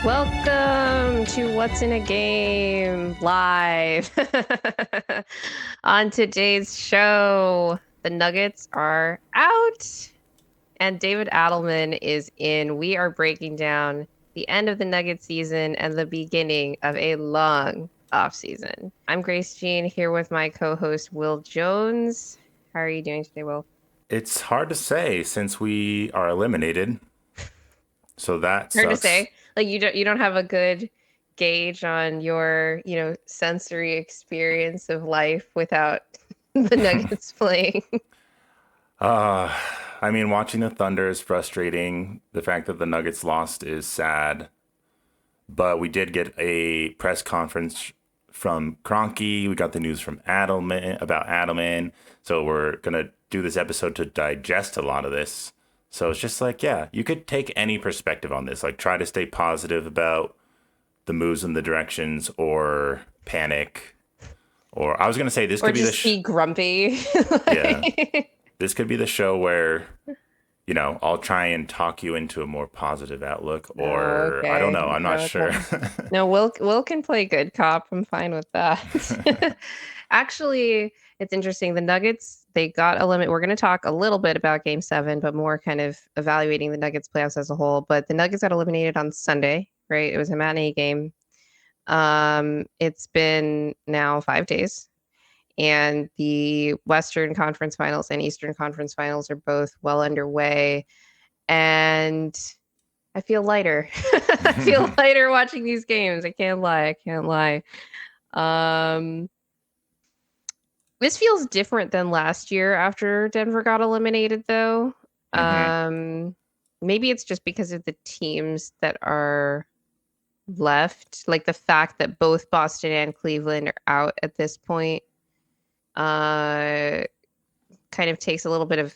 Welcome to What's in a Game live. On today's show, the Nuggets are out and David Adelman is in. We are breaking down the end of the Nuggets season and the beginning of a long off season. I'm Grace Jean here with my co-host Will Jones. How are you doing today, Will? It's hard to say since we are eliminated, so that Hard to sucks. say. Like you don't have a good gauge on your, sensory experience of life without the Nuggets playing. uh, I mean, watching the Thunder is frustrating. The fact that the Nuggets lost is sad, but we did get a press conference from Kroenke. We got the news from Adelman about Adelman, so we're gonna do this episode to digest a lot of this. So it's just like, yeah, you could take any perspective on this. Like, try to stay positive about the moves and the directions, or panic. Or I was gonna say this Or could be just be grumpy. yeah, this could be the show where I'll try and talk you into a more positive outlook, Oh, or I don't okay. know, I'm not sure. Okay. No, Will can play good cop. I'm fine with that. Actually, it's interesting. The Nuggets, they got a limit. We're going to talk a little bit about Game 7, but more kind of evaluating the Nuggets playoffs as a whole. But the Nuggets got eliminated on Sunday, right? It was a matinee game. It's been now 5 days, and the Western Conference Finals and Eastern Conference Finals are both well underway. And I feel lighter. I feel lighter watching these games. I can't lie. I can't lie. Um, this feels different than last year after Denver got eliminated, though. hmm Um, maybe it's just because of the teams that are left, like the fact that both Boston and Cleveland are out at this point. Uh, kind of takes a little bit of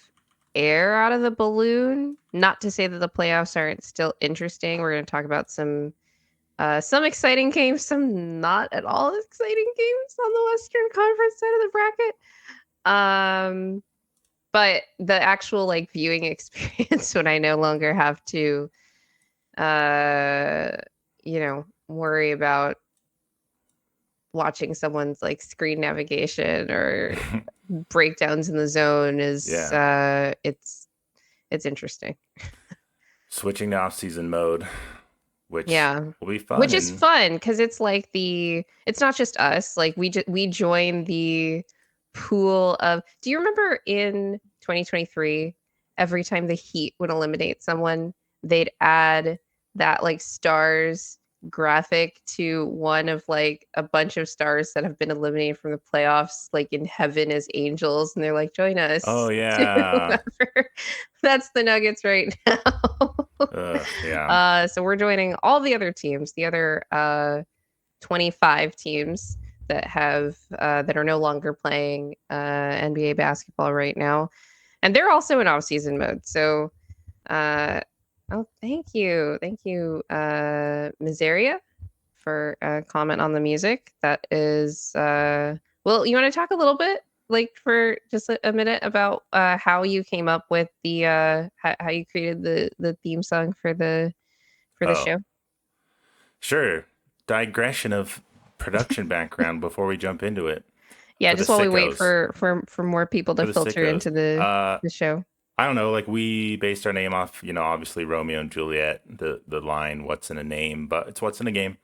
air out of the balloon. Not to say that the playoffs aren't still interesting. We're going to talk about some exciting games, some not at all exciting games on the Western Conference side of the bracket. But the actual like viewing experience when I no longer have to worry about watching someone's like screen navigation or breakdowns in the zone is Yeah, it's interesting. switching to off-season mode, which Yeah. will be fun. Which is And fun because it's like it's not just us. Like we join the pool of. Do you remember in 2023, every time the Heat would eliminate someone, they'd add that like stars graphic to one of like a bunch of stars that have been eliminated from the playoffs, like in heaven as angels, and they're like, join oh us to yeah, whoever. That's the Nuggets right now. yeah, So we're joining all the other teams, the other 25 teams that are no longer playing NBA basketball right now, and they're also in off-season mode. So, oh, thank you, Miseria, for a comment on the music. That is, well, you want to talk a little bit, like for just a minute, about how you came up with the how you created the theme song for the oh show? sure. Digression of production background before we jump into it Yeah, for the just while we wait sickos. for more people to For the filter sickos, into the show. I don't know. Like, we based our name off, obviously Romeo and Juliet, the line "What's in a name," but it's what's in a game.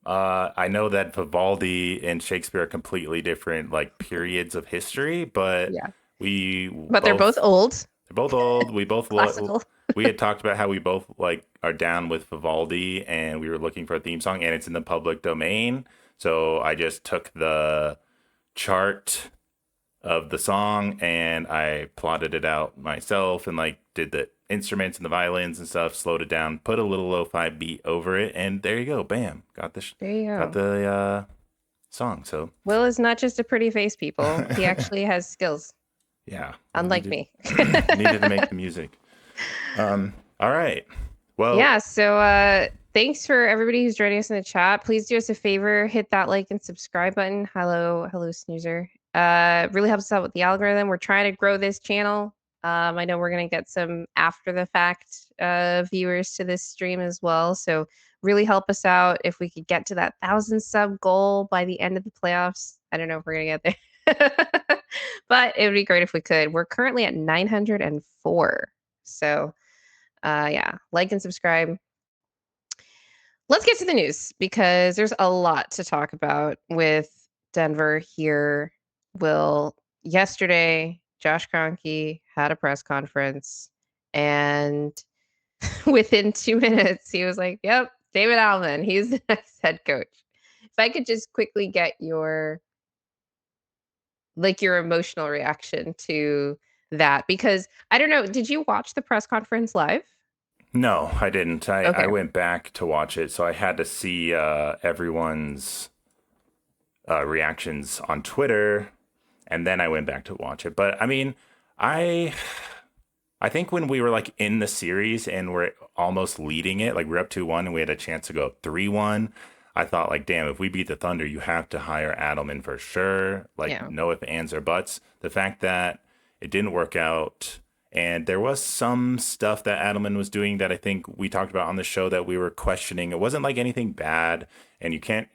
I know that Vivaldi and Shakespeare are completely different, like, periods of history, but Yeah, we but they're both both old, they're both old. classical. We had talked about how we both like are down with Vivaldi, and we were looking for a theme song, and it's in the public domain. So I just took the chart of the song and I plotted it out myself, and like did the instruments and the violins and stuff, slowed it down, put a little lo-fi beat over it, and there you go, bam, There you got go. the song. So Will is not just a pretty face, people. He actually has skills, yeah, I unlike needed me. needed to make the music. All right. Well, Yeah, so thanks for everybody who's joining us in the chat. Please do us a favor, hit that like and subscribe button. Hello, snoozer. Really helps us out with the algorithm. We're trying to grow this channel. I know we're gonna get some after the fact viewers to this stream as well. So really help us out if we could get to that 1,000 sub goal by the end of the playoffs. I don't know if we're gonna get there, but it would be great if we could. We're currently at 904. So yeah, like and subscribe. Let's get to the news because there's a lot to talk about with Denver here. Will, yesterday, Josh Kroenke had a press conference, and within 2 minutes, he was like, "Yep, David Adelman, he's the next head coach." If I could just quickly get your emotional reaction to that, because I don't know, did you watch the press conference live? No, I didn't. I Okay. went back to watch it, so I had to see everyone's reactions on Twitter, and then I went back to watch it. But I mean, I I think when we were like in the series and we're almost leading it, like we're up 2-1 and we had a chance to go up 3-1, I thought like, damn, if we beat the Thunder, you have to hire Adelman for sure. Like Yeah. no ifs, ands, or buts. The fact that it didn't work out, and there was some stuff that Adelman was doing that I think we talked about on the show that we were questioning. It wasn't like anything bad, and you kind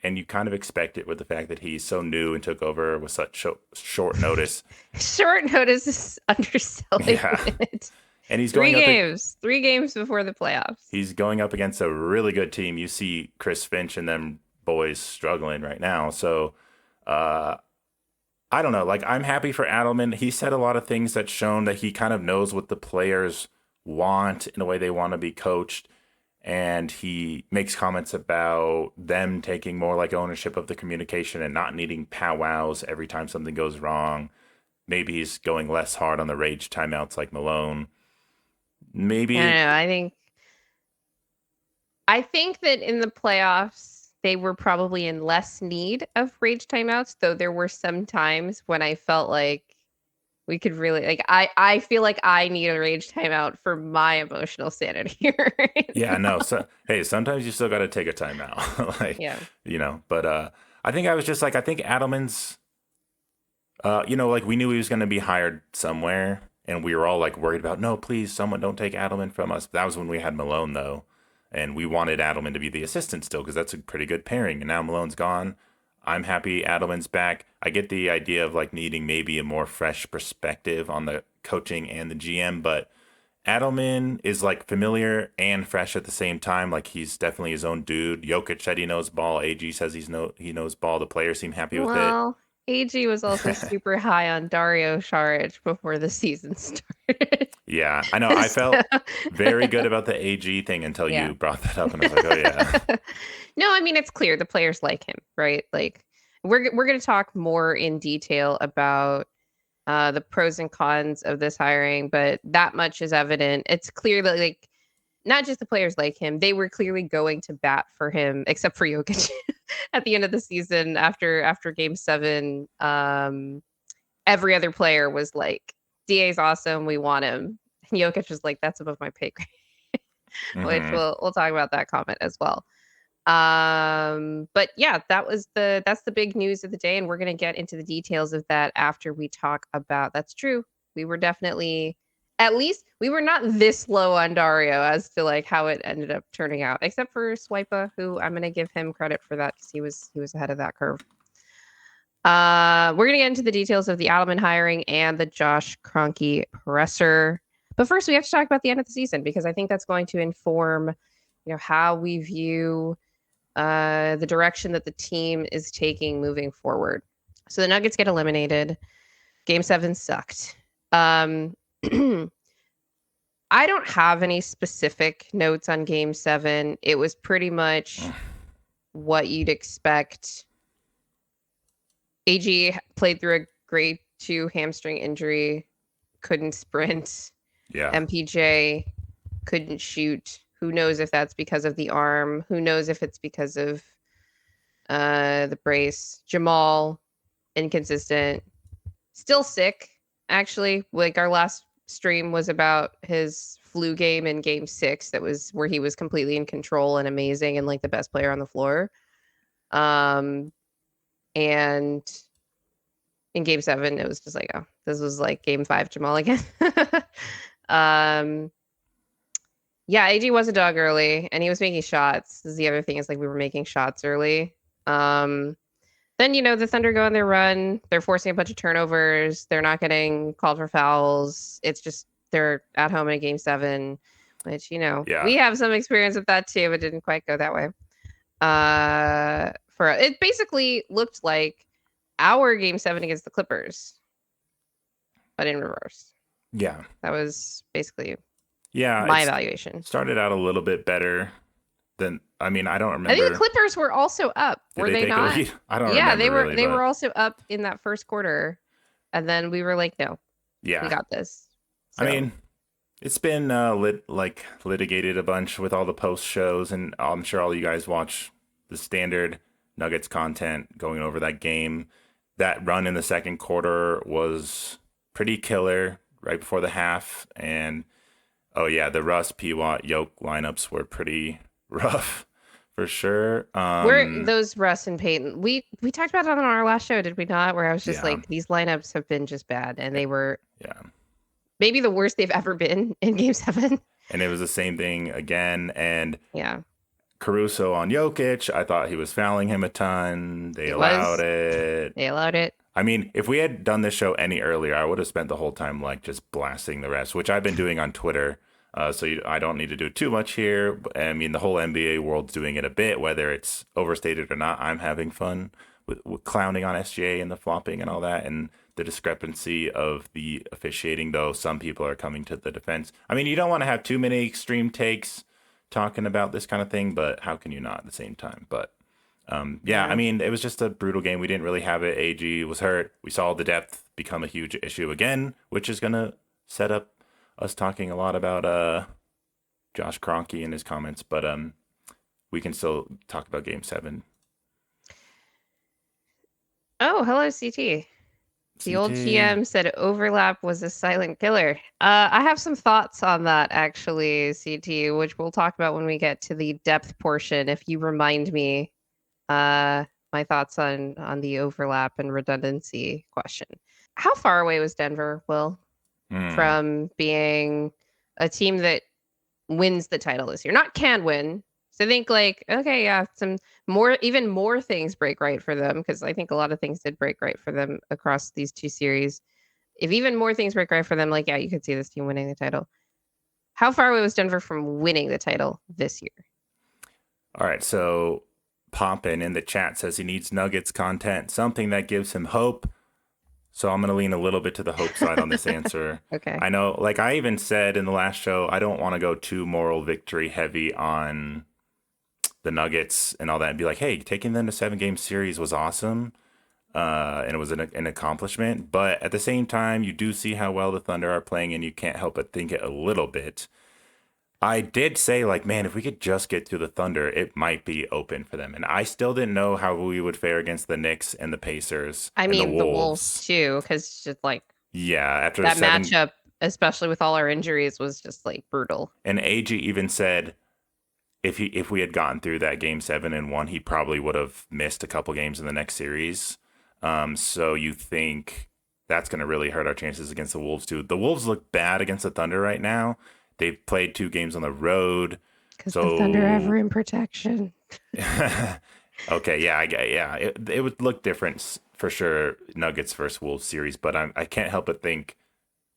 of expect it with the fact that he's so new and took over with such short notice. Short notice is underselling Yeah. it. And he's Three going up. games. 3 games before the playoffs. He's going up against a really good team. You see Chris Finch and them boys struggling right now. So I don't know. Like, I'm happy for Adelman. He said a lot of things that shown that he kind of knows what the players want in the way they want to be coached. And he makes comments about them taking more like ownership of the communication and not needing powwows every time something goes wrong. Maybe he's going less hard on the rage timeouts like Malone. I don't Maybe, know. I think that in the playoffs, they were probably in less need of rage timeouts, though there were some times when I felt like we could really like I feel like I need a rage timeout for my emotional sanity right yeah, no. now. So, hey, sometimes you still got to take a timeout, like, Yeah. But I think I was just like, I think Adelman's, like we knew he was going to be hired somewhere, and we were all like worried about, no, please, someone don't take Adelman from us. That was when we had Malone though, and we wanted Adelman to be the assistant still because that's a pretty good pairing. And now Malone's gone. I'm happy Adelman's back. I get the idea of like needing maybe a more fresh perspective on the coaching and the GM, but Adelman is like familiar and fresh at the same time. Like he's definitely his own dude. Jokic said he knows ball. AG says he knows ball. The players seem happy with it. Well, AG was also super high on Dario Saric before the season started. Yeah, I know. I So, felt very good about the AG thing until yeah. you brought that up, and I was like, oh yeah, No, I mean it's clear the players like him, right? Like we're going to talk more in detail about the pros and cons of this hiring, but that much is evident. It's clear that like not just the players like him, they were clearly going to bat for him, except for Jokic at the end of the season after game 7. Every other player was like, DA's awesome, we want him. And Jokic was like, that's above my pay grade, which hmm we'll talk about that comment as well. But yeah, that's the big news of the day, and we're gonna get into the details of that after we talk about that's true. We were definitely at least we were not this low on Dario as to like how it ended up turning out, except for Swipa, who I'm gonna give him credit for that because he was ahead of that curve. We're gonna get into the details of the Adelman hiring and the Josh Kroenke presser. But first, we have to talk about the end of the season because I think that's going to inform, how we view the direction that the team is taking moving forward. So the Nuggets get eliminated. Game 7 sucked. Um, I don't have any specific notes on Game 7. It was pretty much what you'd expect. AG played through a grade 2 hamstring injury, couldn't sprint. yeah, MPJ couldn't shoot. Who knows if that's because of the arm? Who knows if it's because of the brace? Jamal, inconsistent. Still sick, actually. Like our last stream was about his flu game in game 6. That was where he was completely in control and amazing and like the best player on the floor. And in game 7, it was just like, oh, this was like game 5 Jamal again. um, Yeah, AG was a dog early, and he was making shots. This is the other thing is like we were making shots early. Um, then the Thunder go on their run. They're forcing a bunch of turnovers. They're not getting called for fouls. It's just they're at home in a game 7, which we Yeah. have some experience with that too. It didn't quite go that way. For it basically looked like our game 7 against the Clippers, but in reverse. Yeah. That was basically Yeah. my It's evaluation. started out a little bit better than, I mean, I don't I think the remember. Clippers were also up. Did Were they they take a not? lead? I don't Yeah, remember they were really, they were but also up in that first quarter. And then we were like, no, we yeah. got this. I So mean, it's been litigated a bunch with all the post shows, and I'm sure all you guys watch the standard Nuggets content going over that game. That run in the second quarter was pretty killer right before the half, and oh yeah, the Russ, P. Watt, Yoke lineups were pretty rough for sure. we're those Russ and Peyton. We talked about it on our last show, did we not? Where I was just Yeah, like, these lineups have been just bad, and they were yeah. maybe the worst they've ever been in Game 7. And it was the same thing again. And Yeah, Caruso on Jokic, I thought he was fouling him a ton. They he allowed was. it. They allowed it. I mean, if we had done this show any earlier, I would have spent the whole time like just blasting the refs, which I've been doing on Twitter. I don't need to do too much here. I mean, the whole NBA world's doing it a bit, whether it's overstated or not. I'm having fun with clowning on SGA and the flopping and all that, and the discrepancy of the officiating. Though some people are coming to the defense. I mean, you don't want to have too many extreme takes talking about this kind of thing, but how can you not at the same time? But yeah, I Yeah. mean, it was just a brutal game. We didn't really have it. AG was hurt. We saw the depth become a huge issue again, which is going to set up us talking a lot about Josh Kroenke and his comments. But we can still talk about Game 7. Oh, hello, CT. The old CT. GM said overlap was a silent killer. I have some thoughts on that actually, CT, which we'll talk about when we get to the depth portion. If you remind me, my thoughts on the overlap and redundancy question. How far away was Denver, Will, Hmm. from being a team that wins the title this year? Not can win. So I think like, okay, yeah, even more things break right for them because I think a lot of things did break right for them across these two series. If even more things break right for them, like, yeah, you could see this team winning the title. How far away was Denver from winning the title this year? All right. So Poppin in the chat says he needs Nuggets content, something that gives him hope. So I'm going to lean a little bit to the hope side on this answer. Okay. I know, like I even said in the last show, I don't want to go too moral victory heavy on the Nuggets and all that and be like, hey, taking them to 7 game series was awesome. And it was an accomplishment. But at the same time, you do see how well the Thunder are playing, and you can't help but think it a little bit. I did say, like, man, if we could just get through the Thunder, it might be open for them. And I still didn't know how we would fare against the Knicks and the Pacers I and the mean, the Wolves Wolves. too, because just like Yeah, after that 7, matchup, especially with all our injuries, was just like brutal. and AG even said if we had gotten through that Game 7 and won, he probably would have missed a couple games in the next series. So you think that's going to really hurt our chances against the Wolves too. The Wolves look bad against the Thunder right now. They've played 2 games on the road. Because the Thunder have So rim protection. okay, yeah, yeah, it would look different for sure, Nuggets versus Wolves series, but I can't help but think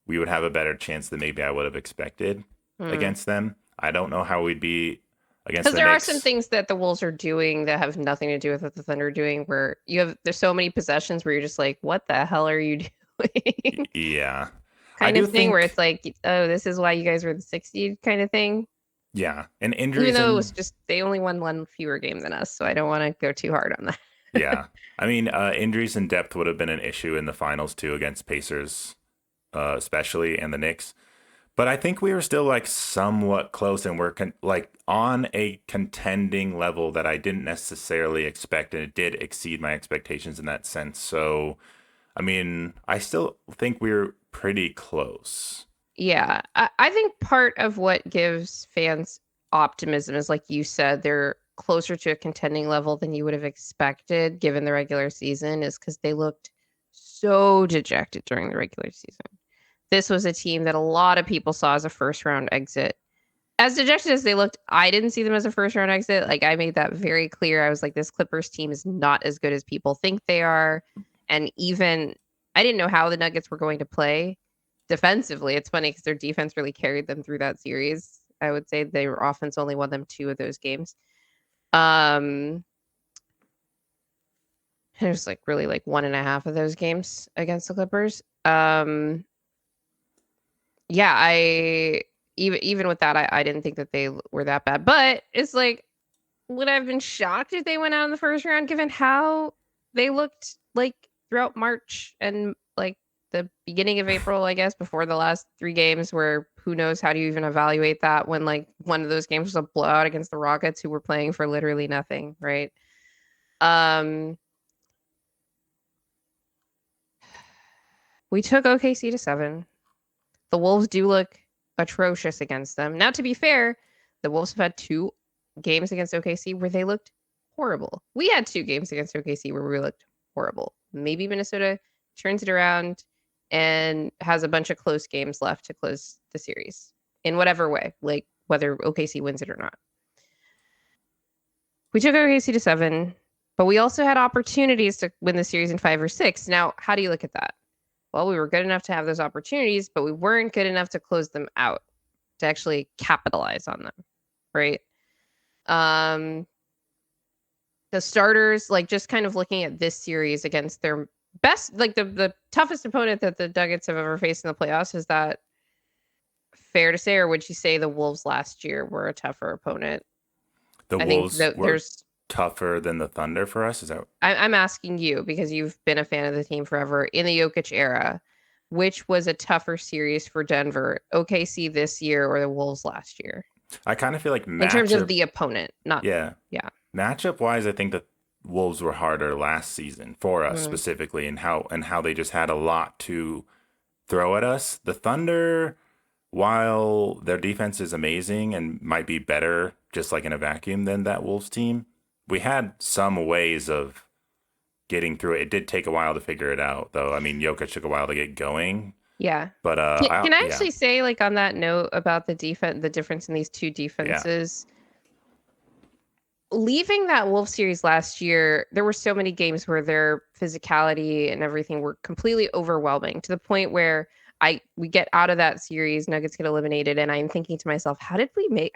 we would have a better chance than maybe I would have expected Hmm. against them. I don't know how we'd be against Because the there are some Knicks. things that the Wolves are doing that have nothing to do with what the Thunder are doing, where there's so many possessions where you're just like, what the hell are you doing? Yeah, I Kind do of thing where it's think, like, oh, this is why you guys were the 60 kind of thing. yeah, and Even injuries though it was and just they only won one fewer game than us, so I don't want to go too hard on that. yeah, I mean, injuries and depth would have been an issue in the finals too against Pacers, especially, and the Knicks. But I think we were still like somewhat close, and we're like on a contending level that I didn't necessarily expect, and it did exceed my expectations in that sense. So, I mean, I still think we're pretty close. Yeah, I think part of what gives fans optimism is, like you said, they're closer to a contending level than you would have expected given the regular season, is because they looked so dejected during the regular season. This was a team that a lot of people saw as a first round exit. as dejected as they looked, I didn't see them as a first round exit. Like, I made that very clear. I was like, this Clippers team is not as good as people think they are. And even I didn't know how the Nuggets were going to play defensively. It's funny because their defense really carried them through that series. I would say their offense only won them 2 of those games. There's like really like 1.5 of those games against the Clippers. Yeah, I even with that, I didn't think that they were that bad. But it's like, would I have been shocked if they went out in the first round, given how they looked like throughout March and like the beginning of April, I guess, before the last 3 games, where who knows how do you even evaluate that when like one of those games was a blowout against the Rockets, who were playing for literally nothing, right? We took OKC to 7. The Wolves do look atrocious against them. Now, to be fair, the Wolves have had 2 games against OKC where they looked horrible. We had 2 games against OKC where we looked horrible. Maybe Minnesota turns it around and has a bunch of close games left to close the series in whatever way, like whether OKC wins it or not. We took OKC to 7, but we also had opportunities to win the series in 5 or 6. Now, how do you look at that? Well, we were good enough to have those opportunities, but we weren't good enough to close them out, to actually capitalize on them, right? The starters, like, just kind of looking at this series against their best, like the toughest opponent that the Nuggets have ever faced in the playoffs, is that fair to say, or would you say the Wolves last year were a tougher opponent? The I think Wolves that were there's tougher than the Thunder for us. Is that I'm asking you because you've been a fan of the team forever in the Jokic era. Which was a tougher series for Denver, OKC this year or the Wolves last year? I kind of feel like In terms of matchup. the opponent, not Yeah, yeah. matchup wise, I think the Wolves were harder last season for us Mm, specifically, and how they just had a lot to throw at us. The Thunder, while their defense is amazing and might be better just like in a vacuum than that Wolves team, we had some ways of getting through it. It did take a while to figure it out, though. I mean, Jokic took a while to get going, yeah. but Can I yeah, actually say, like, on that note about the defense, the difference in these 2 yeah, defenses? Leaving that Wolves series last year, there were so many games where their physicality and everything were completely overwhelming, to the point where we get out of that series, Nuggets get eliminated, and I'm thinking to myself, how did we make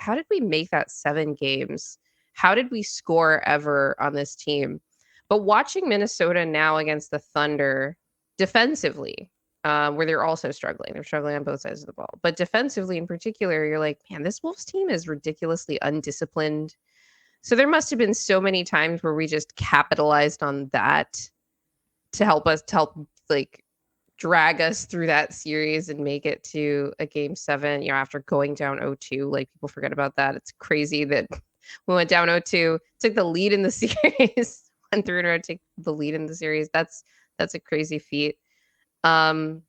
that 7 games? How did we score ever on this team? But watching Minnesota now against the Thunder defensively, where they're also struggling. They're struggling on both sides of the ball. But defensively in particular, you're like, man, this Wolves team is ridiculously undisciplined. So there must have been so many times where we just capitalized on that to help like drag us through that series and make it to a game 7, after going down 0-2. Like, people forget about that. It's crazy that we went down 0-2, took the lead in the series, went through in a row, take the lead in the series. That's a crazy feat. Um,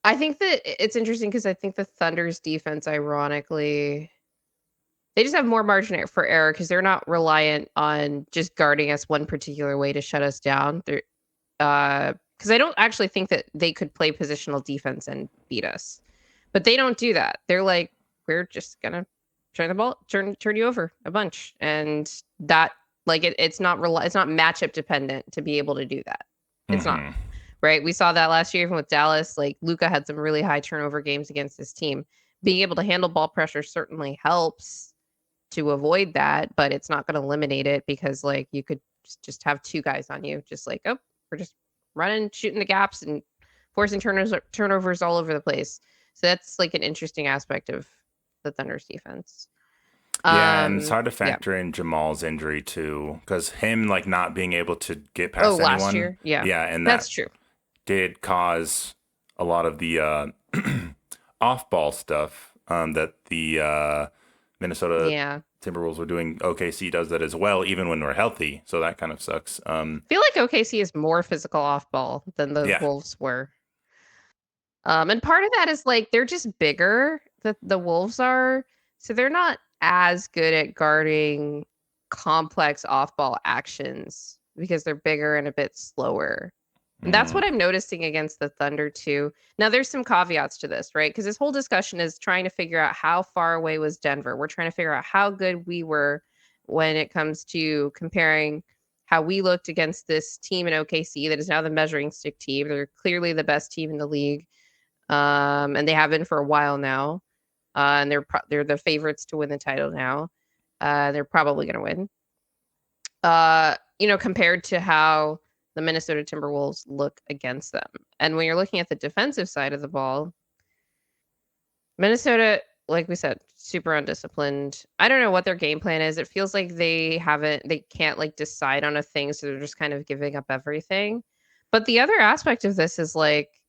I think that it's interesting because I think the Thunder's defense, ironically, they just have more margin for error because they're not reliant on just guarding us one particular way to shut us down. They're because I don't actually think that they could play positional defense and beat us, but they don't do that. They're like, we're just gonna turn you over a bunch, and that, like, it's not matchup dependent to be able to do that. It's not. hmm Right? We saw that last year even with Dallas. Like, Luka had some really high turnover games against this team. Being able to handle ball pressure certainly helps to avoid that, but it's not going to eliminate it, because like you could just have 2 guys on you, just like, oh, we're just running, shooting the gaps and forcing turnovers all over the place. So that's like an interesting aspect of the Thunder's defense. yeah, and it's hard to Yeah. factor in Jamal's injury too, because him like not being able to get Oh, past last anyone, year. Yeah. yeah, and That's that true. did cause a lot of the off-ball stuff that the Minnesota Yeah. Timberwolves were doing. OKC does that as well, even when we're healthy. So that kind of sucks. I feel like OKC is more physical off ball than the Yeah. Wolves were. And part of that is like they're just bigger, the Wolves are, so they're not as good at guarding complex off-ball actions because they're bigger and a bit slower. And that's what I'm noticing against the Thunder too. Now there's some caveats to this, right? Because this whole discussion is trying to figure out how far away was Denver. We're trying to figure out how good we were when it comes to comparing how we looked against this team in OKC that is now the measuring stick team. They're clearly the best team in the league, and they have been for a while now. And they're the favorites to win the title now. They're probably going to win. Compared to how the Minnesota Timberwolves look against them. And when you're looking at the defensive side of the ball, Minnesota, like we said, super undisciplined. I don't know what their game plan is. It feels like they can't like decide on a thing, so they're just kind of giving up everything. But the other aspect of this is like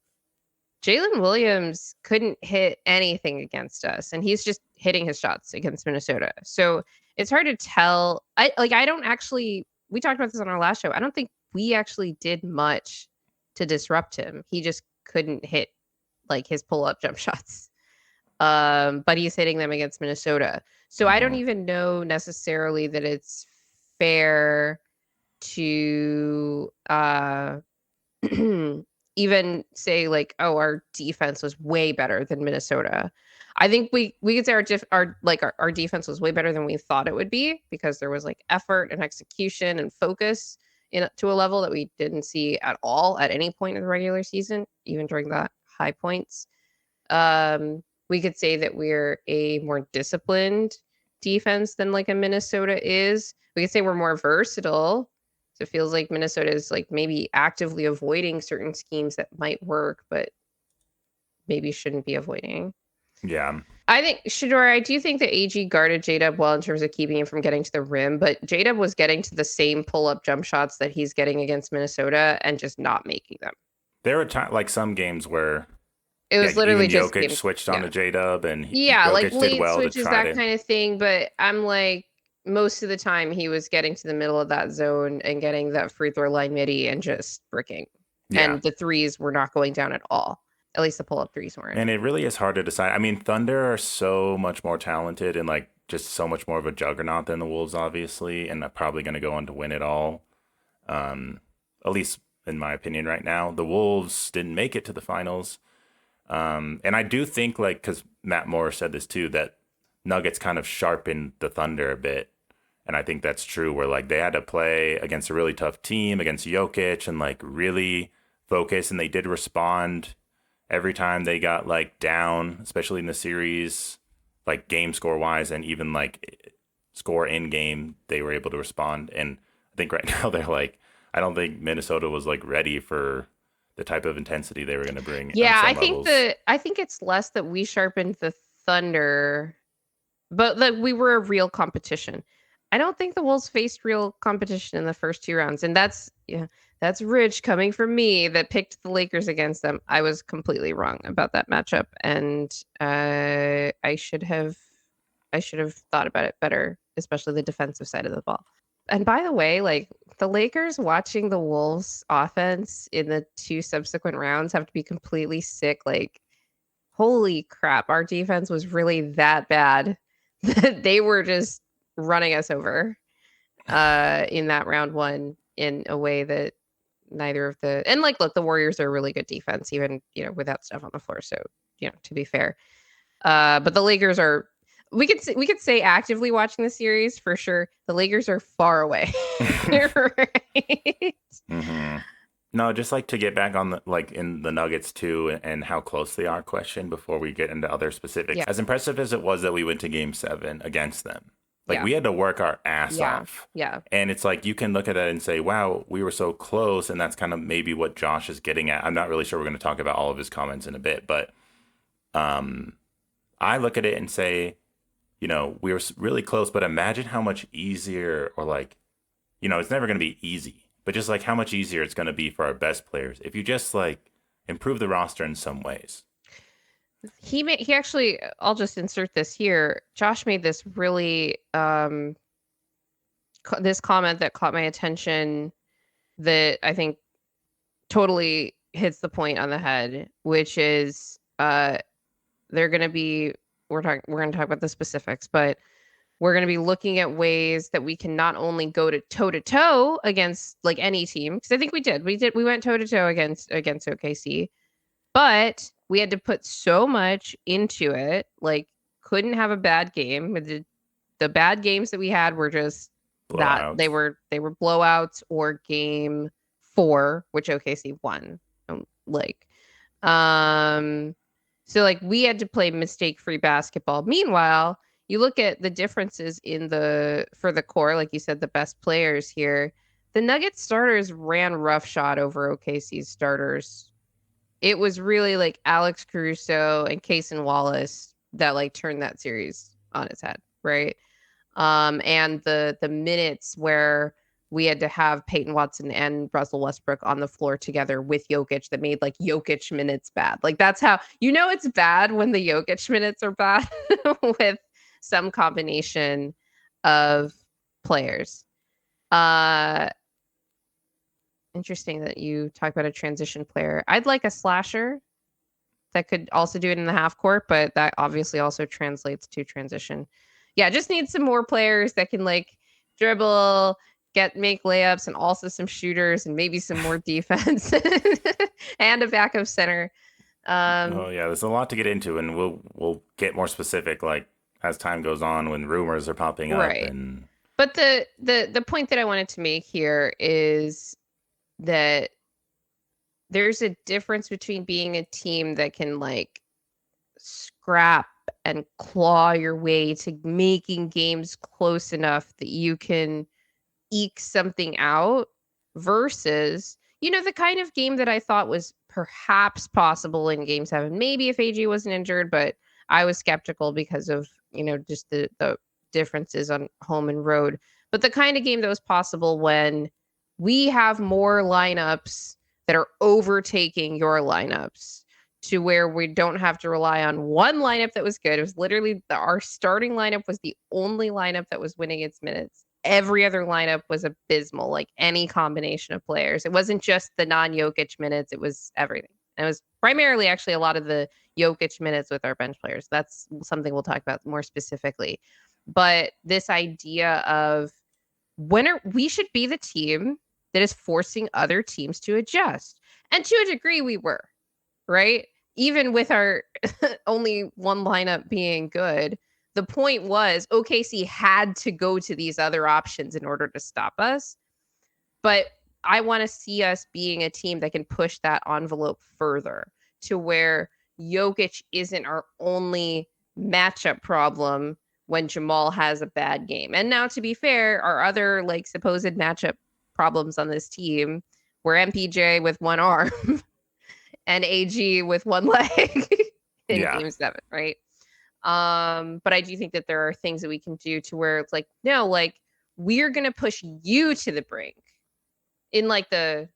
Jalen Williams couldn't hit anything against us, and he's just hitting his shots against Minnesota. So it's hard to tell. I don't actually. We talked about this on our last show. I don't think we actually did much to disrupt him. He just couldn't hit like his pull-up jump shots. But he's hitting them against Minnesota. So I don't even know necessarily that it's fair to even say like, oh, our defense was way better than Minnesota. I think we could say our defense was way better than we thought it would be because there was like effort and execution and focus to a level that we didn't see at all at any point in the regular season, even during the high points. We could say that we're a more disciplined defense than like a Minnesota is. We could say we're more versatile. So it feels like Minnesota is like maybe actively avoiding certain schemes that might work, but maybe shouldn't be avoiding. Yeah. I think, Shador, I do think that AG guarded J-Dub well in terms of keeping him from getting to the rim, but J-Dub was getting to the same pull-up jump shots that he's getting against Minnesota and just not making them. There were like some games where it was literally even just Jokic switched on to J-Dub, and Jokic like late did well switches, that kind of thing. But I'm like, most of the time he was getting to the middle of that zone and getting that free throw line midi and just bricking. Yeah. And the threes were not going down at all. At least the pull-up threes weren't. And it really is hard to decide. I mean, Thunder are so much more talented and like just so much more of a juggernaut than the Wolves, obviously, and probably going to go on to win it all. At least in my opinion right now. The Wolves didn't make it to the finals. And I do think, like, because Matt Moore said this too, that Nuggets kind of sharpened the Thunder a bit. And I think that's true, where like they had to play against a really tough team, against Jokic, and like really focus. And they did respond every time they got like down, especially in the series, like game score wise, and even like score in game, they were able to respond. And I think right now they're like, I don't think Minnesota was like ready for the type of intensity they were going to bring. Yeah, I think it's less that we sharpened the Thunder, but that we were a real competition. I don't think the Wolves faced real competition in the first two rounds, and that's rich coming from me that picked the Lakers against them. I was completely wrong about that matchup, and I should have thought about it better, especially the defensive side of the ball. And by the way, like the Lakers watching the Wolves offense in the two subsequent rounds have to be completely sick. Like, holy crap, our defense was really that bad that they were just running us over in that round one in a way that neither of the, and like, look, the Warriors are a really good defense, even, without stuff on the floor. So, to be fair, but the Lakers are, we could say actively watching the series for sure. The Lakers are far away. Right? Mm-hmm. No, just like to get back on the, like in the Nuggets too, and how close they are question before we get into other specifics. Yeah. As impressive as it was that we went to Game 7 against them, like we had to work our ass off. Yeah. And it's like, you can look at that and say, wow, we were so close. And that's kind of maybe what Josh is getting at. I'm not really sure we're going to talk about all of his comments in a bit, but I look at it and say, we were really close, but imagine how much easier, or like, it's never going to be easy, but just like how much easier it's going to be for our best players if you just like improve the roster in some ways. He actually, I'll just insert this here. Josh made this really this comment that caught my attention that I think totally hits the point on the head, which is they're going to be, we're going to talk about the specifics, but We're going to be looking at ways that we can not only go to toe to toe against like any team, because I think we did. We went toe to toe against OKC, but we had to put so much into it. Like, couldn't have a bad game. The bad games that we had were just that Blowouts. they were blowouts or game 4, which OKC won. Like, um, so like we had to play mistake-free basketball. Meanwhile, you look at the differences in the for the core, like you said, the best players here. The Nuggets starters ran roughshod over OKC's starters. It was really like Alex Caruso and Cason Wallace that like turned that series on its head, right? And the minutes where we had to have Peyton Watson and Russell Westbrook on the floor together with Jokic that made like Jokic minutes bad. Like that's how you know it's bad when the Jokic minutes are bad with some combination of players. Uh Interesting that you talk about a transition player. I'd like a slasher that could also do it in the half court, but that obviously also translates to transition. Yeah, just need some more players that can like dribble, make layups, and also some shooters and maybe some more defense and a backup center. Oh yeah, there's a lot to get into, and we'll get more specific like as time goes on when rumors are popping up Right. and But the point that I wanted to make here is that there's a difference between being a team that can like scrap and claw your way to making games close enough that you can eke something out versus, the kind of game that I thought was perhaps possible in game 7. Maybe if AG wasn't injured, but I was skeptical because of, just the differences on home and road. But the kind of game that was possible when we have more lineups that are overtaking your lineups to where we don't have to rely on one lineup that was good. It was literally our starting lineup was the only lineup that was winning its minutes. Every other lineup was abysmal, like any combination of players. It wasn't just the non-Jokic minutes, it was everything. And it was primarily actually a lot of the Jokic minutes with our bench players. That's something we'll talk about more specifically. But this idea of we should be the team that is forcing other teams to adjust. And to a degree, we were, right? Even with our only one lineup being good, the point was OKC had to go to these other options in order to stop us. But I want to see us being a team that can push that envelope further to where Jokic isn't our only matchup problem when Jamal has a bad game. And now, to be fair, our other like supposed matchup problems on this team were MPJ with one arm and AG with one leg in yeah. game 7, right? But I do think that there are things that we can do to where it's like, no, like we're gonna push you to the brink in like the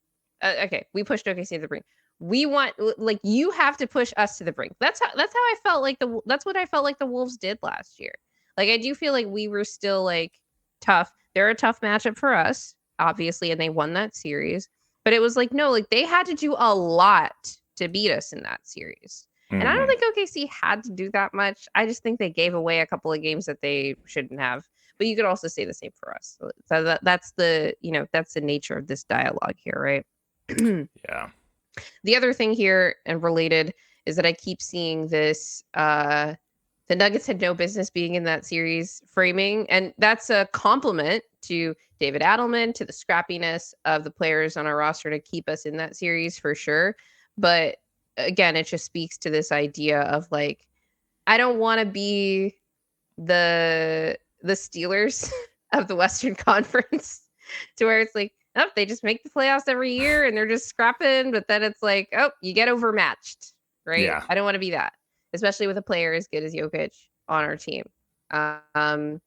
okay, we pushed OKC to the brink. We want like you have to push us to the brink. That's how I felt like that's what I felt like the Wolves did last year. Like I do feel like we were still like tough. They're a tough matchup for us, obviously, and they won that series. But it was like no, like they had to do a lot to beat us in that series. And I don't Hmm. think OKC had to do that much. I just think they gave away a couple of games that they shouldn't have. But you could also say the same for us. So that's that's the nature of this dialogue here, right? Yeah. The other thing here and related is that I keep seeing this the Nuggets had no business being in that series framing, and that's a compliment to David Adelman, to the scrappiness of the players on our roster to keep us in that series for sure. But again, it just speaks to this idea of like I don't want to be the Steelers of the Western Conference to where it's like, oh, they just make the playoffs every year and they're just scrapping, but then it's like, oh, you get overmatched, right? Yeah. I don't want to be that, especially with a player as good as Jokic on our team. Um,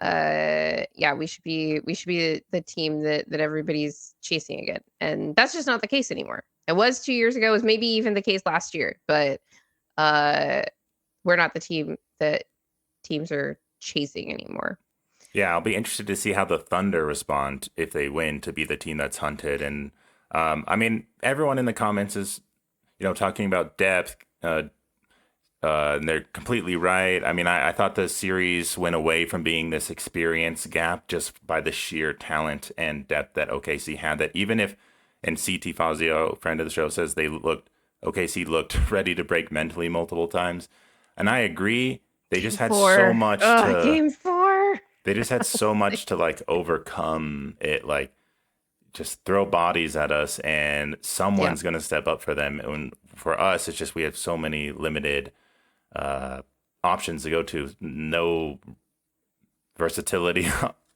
yeah, we should be the team that everybody's chasing again, and that's just not the case anymore. It was 2 years ago. It was maybe even the case last year, but uh, we're not the team that teams are chasing anymore. Yeah, I'll be interested to see how the Thunder respond if they win to be the team that's hunted. And I mean, everyone in the comments is, talking about depth. And they're completely right. I mean, I thought the series went away from being this experience gap just by the sheer talent and depth that OKC had. That even if, and CT Fazio, friend of the show, says OKC looked ready to break mentally multiple times. And I agree. They Game just had so four. much Ugh, to, game four. they just had so much to like overcome it. Like, just throw bodies at us and Yeah. someone's going to step up for them. And for us, it's just we have so many limited uh, options to go to. No versatility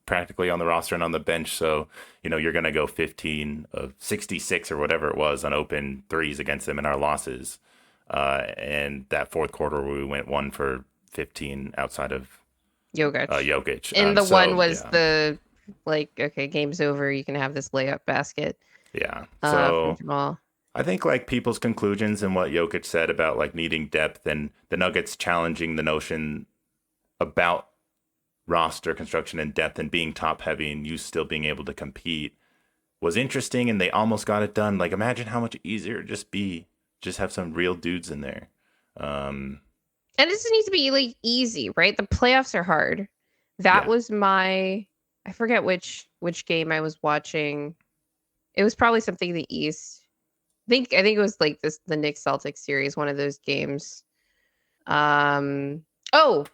practically on the roster and on the bench. So, you're going to go 15 of 66 or whatever it was on open threes against them in our losses. And that fourth quarter, we went 1 for 15 outside of Jokic. Jokic. And the one So, was yeah. the like, okay, game's over. You can have this layup basket Yeah. from So Jamal. I think like people's conclusions and what Jokic said about like needing depth and the Nuggets challenging the notion about roster construction and depth and being top heavy and you still being able to compete was interesting and they almost got it done. Like imagine how much easier it'd just have some real dudes in there. Um And it doesn't need to be like easy, right? The playoffs are hard. That yeah. was I forget which game I was watching. It was probably something in the East. I think it was like the Knicks Celtics series, one of those games. Um oh,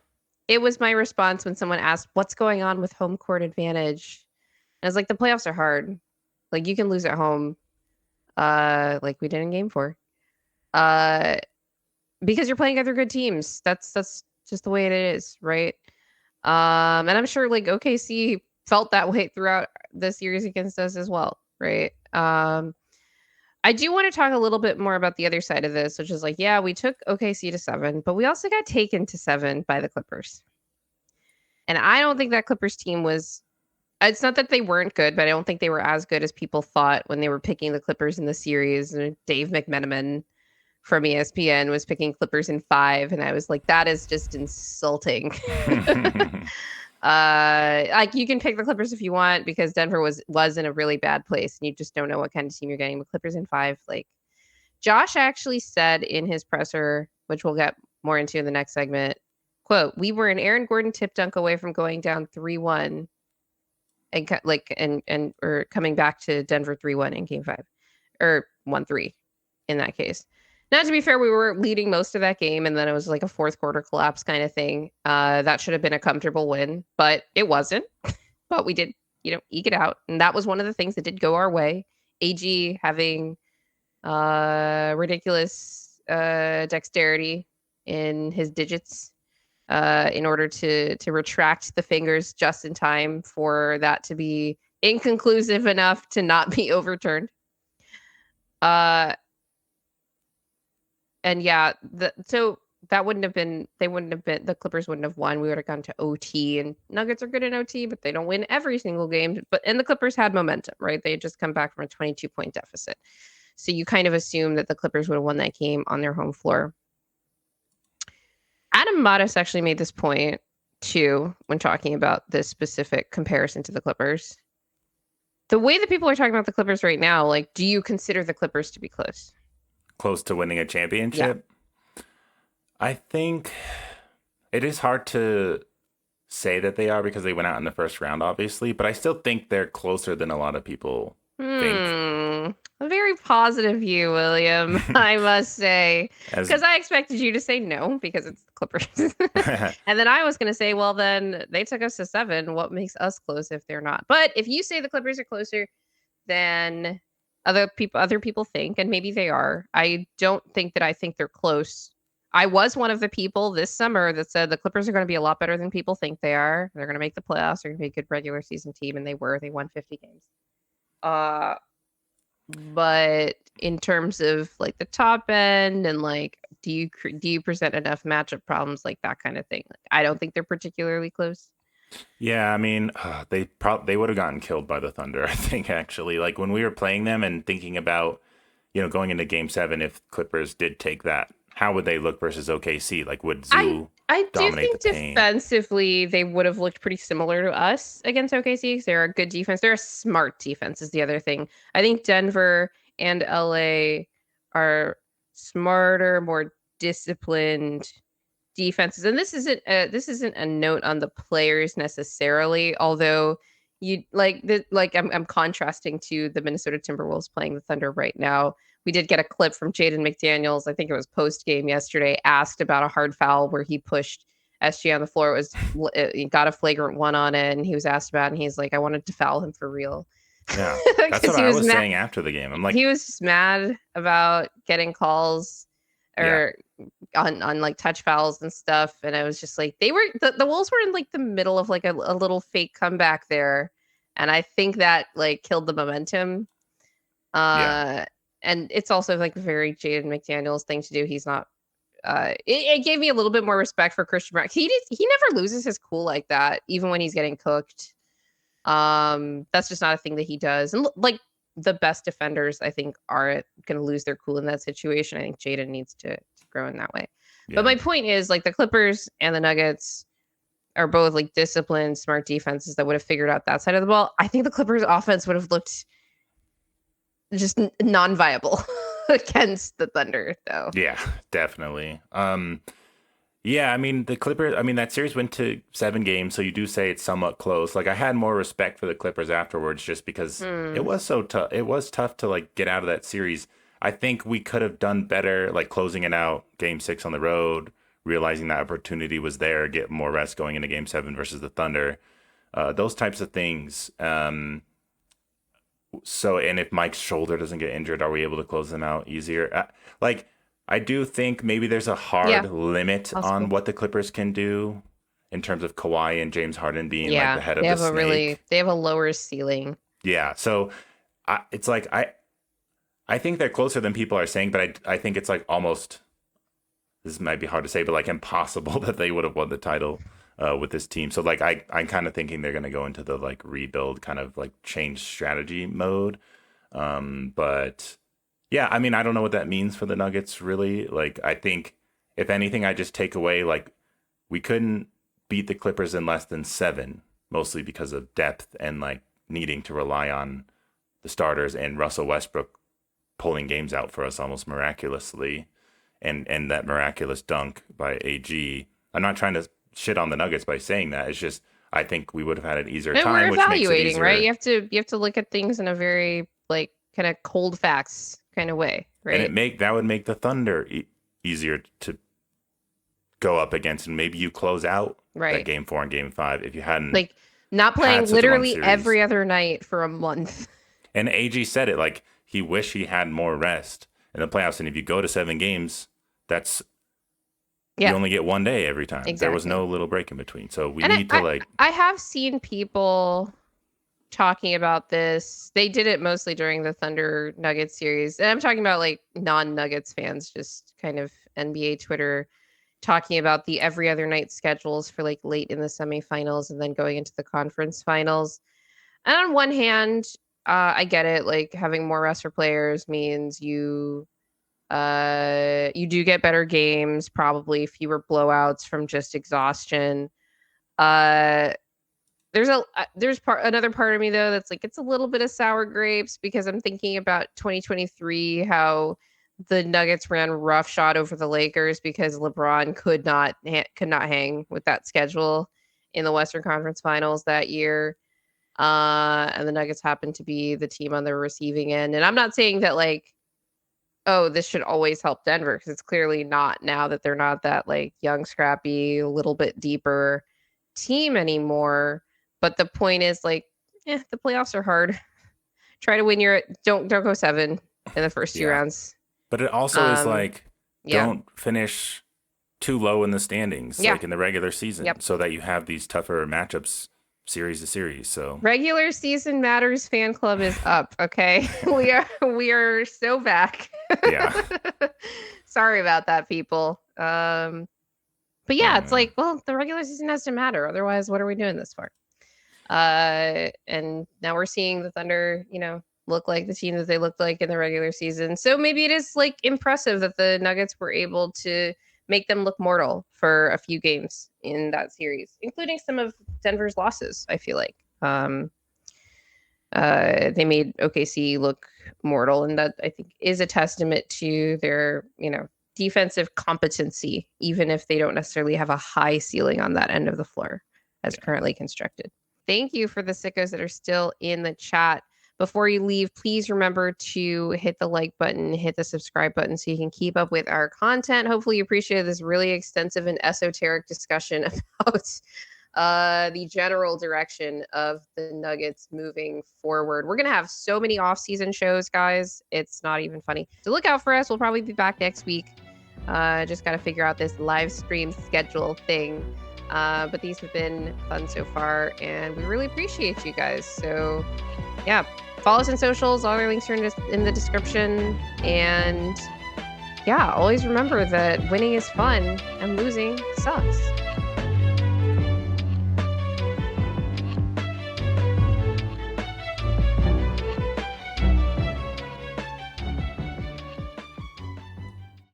it was my response when someone asked what's going on with home court advantage. And I was like, the playoffs are hard. Like you can lose at home, like we did in game 4. Uh because you're playing other good teams. That's just the way it is, right? And I'm sure like OKC felt that way throughout the series against us as well, right? I do want to talk a little bit more about the other side of this, which is like, yeah, we took OKC to 7, but we also got taken to 7 by the Clippers. And I don't think that Clippers team was it's not that they weren't good, but I don't think they were as good as people thought when they were picking the Clippers in the series. And Dave McMenamin from ESPN was picking Clippers in 5, and I was like, that is just insulting. Like you can pick the Clippers if you want because Denver was in a really bad place and you just don't know what kind of team you're getting. But Clippers in 5, like Josh actually said in his presser, which we'll get more into in the next segment, quote, "We were an Aaron Gordon tip dunk away from going down 3-1 and or coming back to Denver 3-1 in game 5 or 1-3 in that case." Now, to be fair, we were leading most of that game, and then it was like a fourth quarter collapse kind of thing. That should have been a comfortable win, but it wasn't. But we did, eke it out, and that was one of the things that did go our way. AG having ridiculous dexterity in his digits in order to retract the fingers just in time for that to be inconclusive enough to not be overturned. And yeah, so that wouldn't have been the Clippers wouldn't have won. We would have gone to OT, and Nuggets are good in OT, but they don't win every single game. And the Clippers had momentum, right? They had just come back from a 22-point deficit. So you kind of assume that the Clippers would have won that game on their home floor. Adam Modis actually made this point too when talking about this specific comparison to the Clippers. The way that people are talking about the Clippers right now, like, do you consider the Clippers to be close? Close to winning a Yeah. championship. I think it is hard to say that they are because they went out in the first round, obviously, but I still think they're closer than a lot of people think. A very positive view, William, I must say. As Because I expected you to say no because it's the Clippers. And then I was going to say, well, then they took us to 7. What makes us close if they're not? But if you say the Clippers are closer than other people think, and maybe they are, I don't think that I think they're close. I was one of the people this summer that said the Clippers are going to be a lot better than people think they are. They're going to make the playoffs. They're going to be a good regular season team, and they were. They won 50 games. Uh, but in terms of like the top end and like do you present enough matchup problems, like that kind of thing, like, I don't think they're particularly close. Yeah, I mean, they would have gotten killed by the Thunder, I think actually. Like when we were playing them and thinking about, going into game 7 if Clippers did take that, how would they look versus OKC? Like would I Zoo I do dominate the think paint? defensively they would have looked pretty similar to us against OKC because they're a good defense. They're a smart defense is the other thing. I think Denver and LA are smarter, more disciplined defenses. And this isn't a note on the players necessarily, although you I'm contrasting to the Minnesota Timberwolves playing the Thunder right now. We did get a clip from Jaden McDaniels, I think it was post game yesterday, asked about a hard foul where he pushed SG on the floor. He got a flagrant one on it, and he was asked about it, and he's like, I wanted to foul him for real. Yeah, that's Because what I was saying after the game. I'm like, he was just mad about getting calls yeah, or on like touch fouls and stuff. And I was just like, the Wolves were in like the middle of like a little fake comeback there. And I think that like killed the momentum. yeah, And it's also like a very Jaden McDaniels thing to do. He's not it gave me a little bit more respect for Christian Brown. He never loses his cool like that, even when he's getting cooked. That's just not a thing that he does. And like the best defenders, I think, are going to lose their cool in that situation. I think Jaden needs to grow in that way. But yeah. my point is, like, the Clippers and the Nuggets are both like disciplined, smart defenses that would have figured out that side of the ball. I think the Clippers offense would have looked just non-viable against the Thunder, though. Yeah, definitely. Yeah, I mean the Clippers. I mean that series went to 7 games, so you do say it's somewhat close. Like I had more respect for the Clippers afterwards, just because it was so tough. It was tough to like get out of that series. I think we could have done better, like closing it out, Game 6 on the road, realizing that opportunity was there, get more rest going into Game 7 versus the Thunder. Those types of things. So, and if Mike's shoulder doesn't get injured, are we able to close them out easier? Like, I do think maybe there's a Yeah, hard limit on possible. what the Clippers can do in terms of Kawhi and James Harden being like the Yeah, head of the snake. they have a lower ceiling. Yeah. So it's like, I think they're closer than people are saying, but I think it's like almost, this might be hard to say, but like impossible that they would have won the title with this team. So like I'm kind of thinking they're going to go into the like rebuild kind of like change strategy mode. But yeah, I mean, I don't know what that means for the Nuggets really. Like I think if anything, I just take away like we couldn't beat the Clippers in less than 7, mostly because of depth and like needing to rely on the starters and Russell Westbrook pulling games out for us almost miraculously, and that miraculous dunk by AG. I'm not trying to shit on the Nuggets by saying that. It's just I think we would have had an easier And we're time, which makes it evaluating, right? easier. You have to look at things in a very like kind of cold facts kind of way, And right? that would make the Thunder easier to go up against, and maybe you close out that Right. Game 4 and Game 5 if you hadn't Like not playing had such a long literally series. every other night for a month. And AG said it like he wished he had more rest in the playoffs. And if you go to 7 games, that's you Yeah, only get one day every time. There was exactly. no little break in between. So we And need to like, I have seen people talking about this. They did it mostly during the Thunder Nuggets series. And I'm talking about like non-Nuggets fans, just kind of NBA Twitter talking about the every other night schedules for like late in the semifinals and then going into the conference finals. And on one hand, I get it. Like having more rest for players means you do get better games, probably fewer blowouts from just exhaustion. Uh, there's another part of me though that's like it's a little bit of sour grapes because I'm thinking about 2023, how the Nuggets ran roughshod over the Lakers because LeBron could not hang with that schedule in the Western Conference Finals that year. And the Nuggets happened to be the team on the receiving end. And I'm not saying that like, oh, this should always help Denver because it's clearly not now that they're not that like young, scrappy, a little bit deeper team anymore. But the point is like, the playoffs are hard. Try to win your don't go 7 in the first 2 yeah. rounds. But it also is Um, like, yeah. don't finish too low in the standings, Yeah. like in the regular season, Yep. so that you have these tougher matchups series to series. So Regular season matters fan club is up, okay? We are so back. yeah. Sorry about that, people. But Oh yeah, it's man. like, well, the regular season has to matter. Otherwise, what are we doing this for? And now we're seeing the Thunder, look like the team that they looked like in the regular season. So maybe it is like impressive that the Nuggets were able to make them look mortal for a few games in that series, including some of Denver's losses, I feel like. They made OKC look mortal, and that I think is a testament to their, defensive competency, even if they don't necessarily have a high ceiling on that end of the floor as currently constructed. Thank you for the sickos that are still in the chat. Before you leave, please remember to hit the like button, hit the subscribe button so you can keep up with our content. Hopefully you appreciate this really extensive and esoteric discussion about the general direction of the Nuggets moving forward. We're going to have so many off-season shows, guys. It's not even funny. So look out for us. We'll probably be back next week. Just got to figure out this live stream schedule thing. But these have been fun so far, and we really appreciate you guys. So yeah, follow us on socials. All our links are in the description. And yeah, always remember that winning is fun and losing sucks.